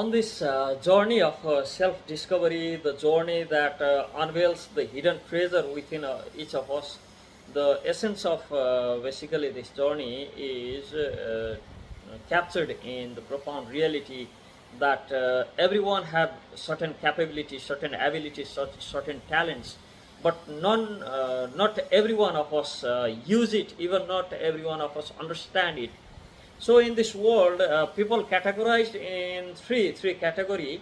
on this journey of self-discovery, the journey that unveils the hidden treasure within each of us, the essence of basically this journey is captured in the profound reality that everyone have certain capabilities, certain abilities, certain talents, but not every one of us use it, even not every one of us understand it. So in this world, people categorized in three category.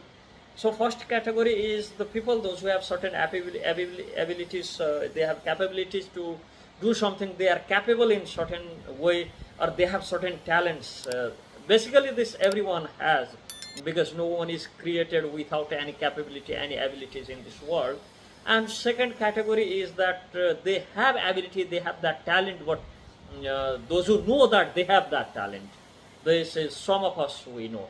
So first category is the people, those who have certain abilities, they have capabilities to do something, they are capable in certain way, or they have certain talents. Basically this everyone has, because no one is created without any capability, any abilities in this world. And second category is that they have ability, they have that talent, but those who know that they have that talent, this is some of us we know.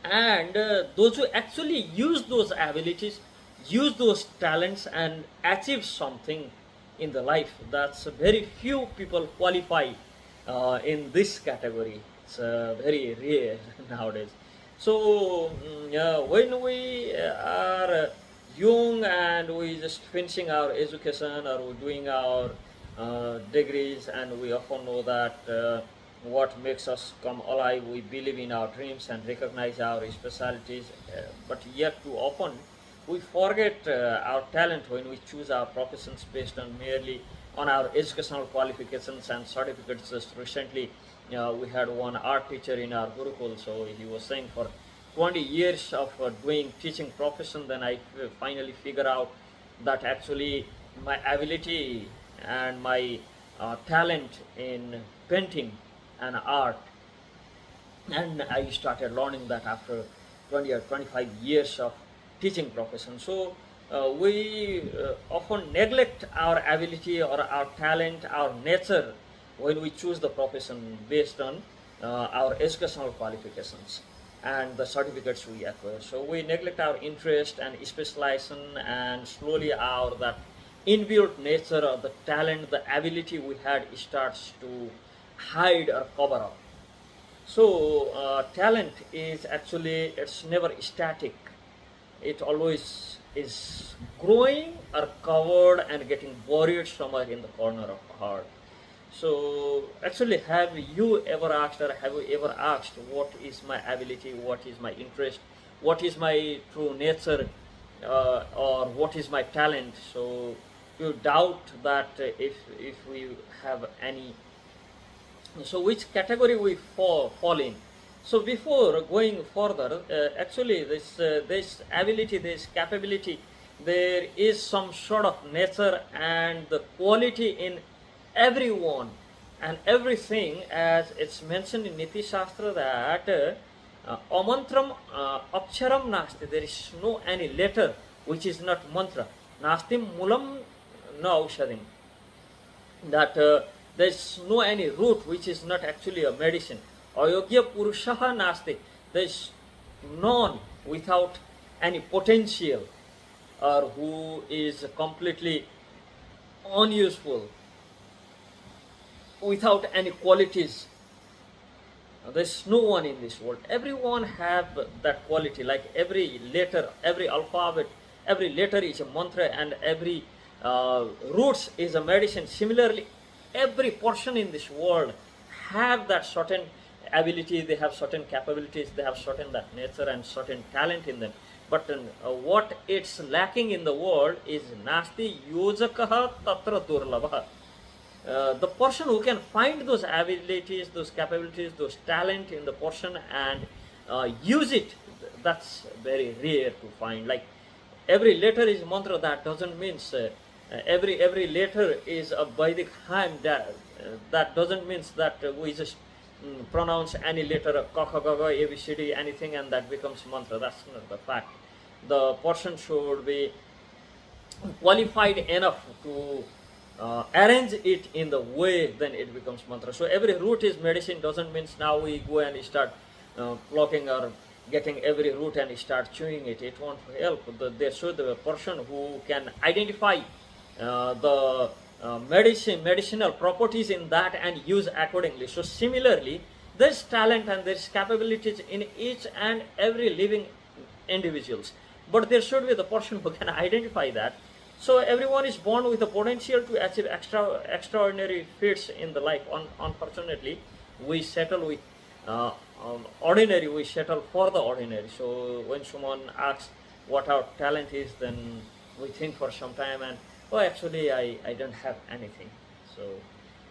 And those who actually use those abilities, use those talents and achieve something in the life, that's very few people qualify in this category. It's very rare nowadays. So when we are young and we just finishing our education or we're doing our degrees, and we often know that what makes us come alive, we believe in our dreams and recognize our specialties, but yet too often we forget our talent when we choose our professions based on merely on our educational qualifications and certificates. Just recently we had one art teacher in our Gurukul, so he was saying for 20 years of doing teaching profession, then I finally figure out that actually my ability and my talent in painting and art, and I started learning that after 20 or 25 years of teaching profession. So we often neglect our ability or our talent, our nature, when we choose the profession based on our educational qualifications and the certificates we acquire. So we neglect our interest and specialization, and slowly our that inbuilt nature of the talent, the ability we had starts to hide or cover up. So talent is actually, it's never static. It always is growing or covered and getting buried somewhere in the corner of the heart. So actually, have you ever asked, or have you ever asked, what is my ability, what is my interest, what is my true nature, or what is my talent? So you doubt that if we have any, so which category we fall in. So before going further, actually this ability, this capability, there is some sort of nature and the quality in everyone and everything, as it's mentioned in Niti Shastra that amantram aksharam nasti, there is no any letter which is not mantra, nasti mulam na aushadim, that there is no any root which is not actually a medicine. Ayogya purushaha nasti, there is none without any potential, or who is completely unuseful, without any qualities. There's no one in this world. Everyone have that quality. Like every letter, every alphabet, every letter is a mantra, and every roots is a medicine. Similarly, every person in this world have that certain ability, they have certain capabilities, they have certain that nature and certain talent in them. But what it's lacking in the world is nasti yojakaha tatra durlabha. The person who can find those abilities, those capabilities, those talent in the person and use it, that's very rare to find. Like every letter is mantra, that doesn't mean every letter is a Vedic hymn. That doesn't mean that we just pronounce any letter, ka kha ga ga, ABCD, anything, and that becomes mantra. That's not the fact. The person should be qualified enough to arrange it in the way, then it becomes mantra. So every root is medicine doesn't mean now we go and start plucking or getting every root and start chewing it. It won't help. There should be a person who can identify the medicinal properties in that and use accordingly. So similarly, There's talent and there's capabilities in each and every living individuals. But there should be the person who can identify that. So everyone is born with the potential to achieve extraordinary feats in the life. Unfortunately, we settle with ordinary. We settle for the ordinary. So when someone asks what our talent is, then we think for some time and, oh, actually I don't have anything. So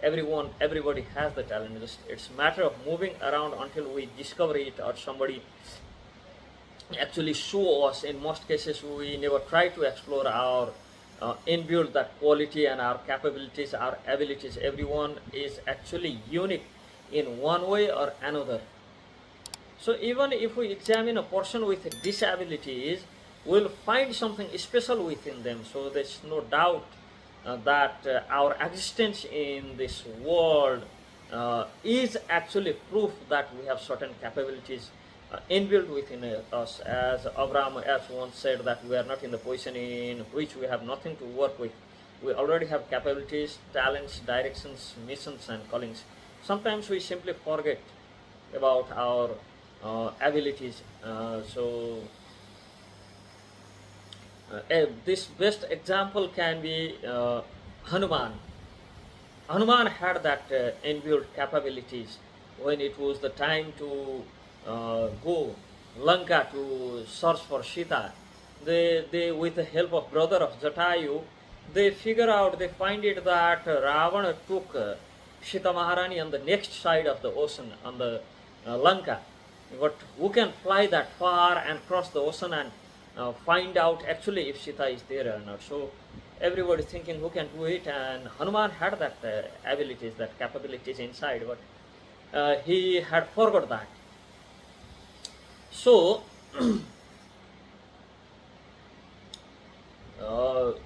everybody has the talent. It's a matter of moving around until we discover it, or somebody actually show us. In most cases, we never try to explore our inbuilt that quality and our capabilities, our abilities. Everyone is actually unique in one way or another. So even if we examine a person with disabilities, we'll find something special within them. So there's no doubt that our existence in this world is actually proof that we have certain capabilities inbuilt within us. As Abraham as once said, that we are not in the position in which we have nothing to work with. We already have capabilities, talents, directions, missions, and callings. Sometimes we simply forget about our abilities. This best example can be Hanuman. Hanuman had that inbuilt capabilities when it was the time to go Lanka to search for Sita. They with the help of brother of Jatayu, they find it that Ravana took Sita Maharani on the next side of the ocean, on the Lanka. But who can fly that far and cross the ocean and find out actually if Sita is there or not? So everybody thinking who can do it, and Hanuman had that abilities, that capabilities inside, but he had forgot that. So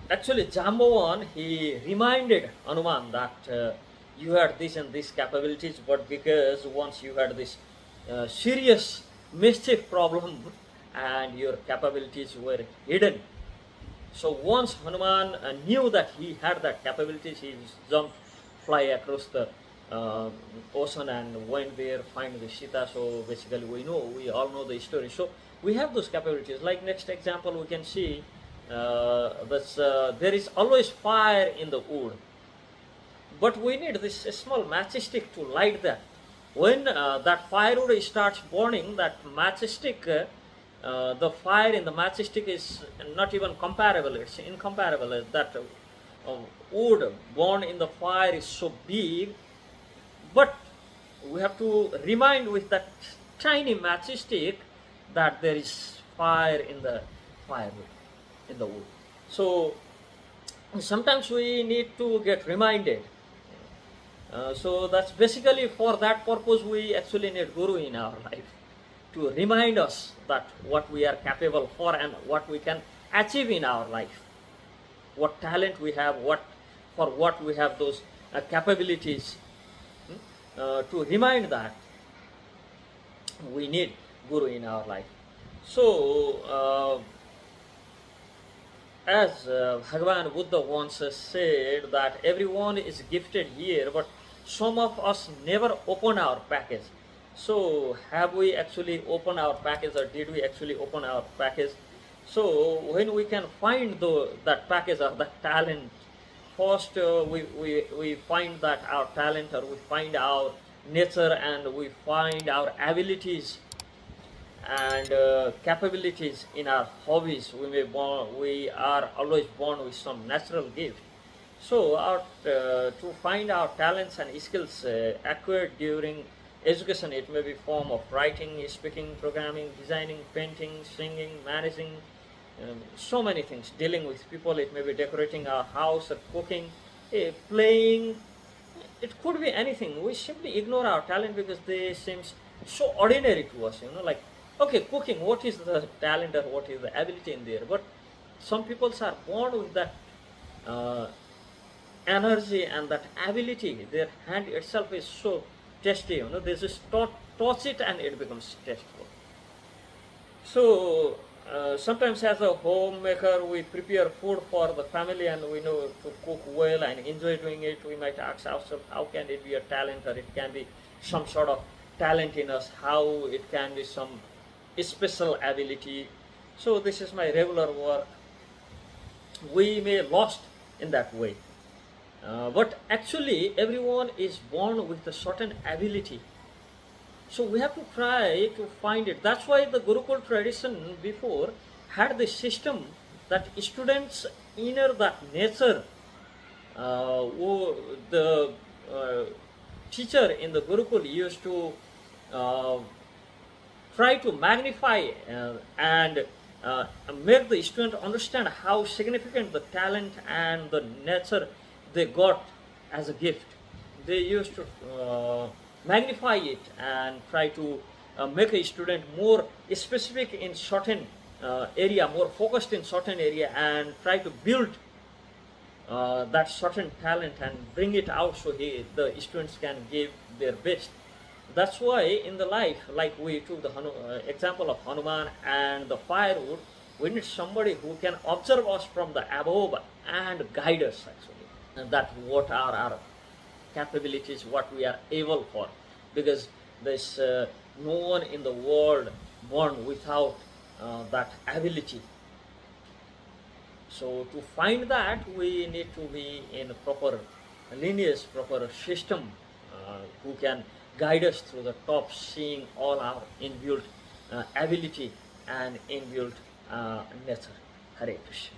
actually Jambavan, he reminded Hanuman that you had this and this capabilities, but because once you had this serious mischief problem and your capabilities were hidden. So once Hanuman knew that he had that capabilities, he jumped, fly across the ocean and went there, find the Sita. So basically we all know the story. So we have those capabilities. Like next example we can see, there is always fire in the wood, but we need this small matchstick to light that. When that firewood starts burning, that matchstick, the fire in the matchstick is not even comparable. It's incomparable. That wood burned in the fire is so big, but we have to remind with that tiny matchstick that there is fire in the firewood, in the wood. So sometimes we need to get reminded. So that's basically for that purpose we actually need Guru in our life, to remind us that what we are capable for and what we can achieve in our life, what talent we have, for what we have those capabilities. To remind that we need Guru in our life. So as Bhagavan Buddha once said that everyone is gifted here, but some of us never open our package. So have we actually opened our package, or did we actually open our package? So when we can find that package or that talent, first we find that our talent, or we find our nature, and we find our abilities and capabilities in our hobbies. We are always born with some natural gift. So to find our talents and skills acquired during education, it may be form of writing, speaking, programming, designing, painting, singing, managing, so many things, dealing with people. It may be decorating our house, or cooking, playing. It could be anything. We simply ignore our talent because they seem so ordinary to us, like, okay, cooking, what is the talent or what is the ability in there? But some people are born with that energy and that ability. Their hand itself is so tasty, they just touch it and it becomes tasteful. So sometimes as a homemaker, we prepare food for the family and we know to cook well and enjoy doing it. We might ask ourselves, how can it be a talent, or it can be some sort of talent in us, how it can be some special ability. So this is my regular work. We may lost in that way. But actually everyone is born with a certain ability. So we have to try to find it. That's why the Gurukul tradition before had the system that students inner that nature, the uh, teacher in the Gurukul used to uh, try to magnify and make the student understand how significant the talent and the nature they got as a gift. They used to magnify it and try to make a student more specific in certain area, more focused in certain area, and try to build that certain talent and bring it out so the students can give their best. That's why in the life, like we took the example of Hanuman and the firewood, we need somebody who can observe us from the above and guide us actually. And that what are our capabilities, what we are able for. Because there's no one in the world born without that ability. So to find that, we need to be in a proper lineage, proper system who can guide us through the top, seeing all our inbuilt ability and inbuilt nature. Hare Krishna.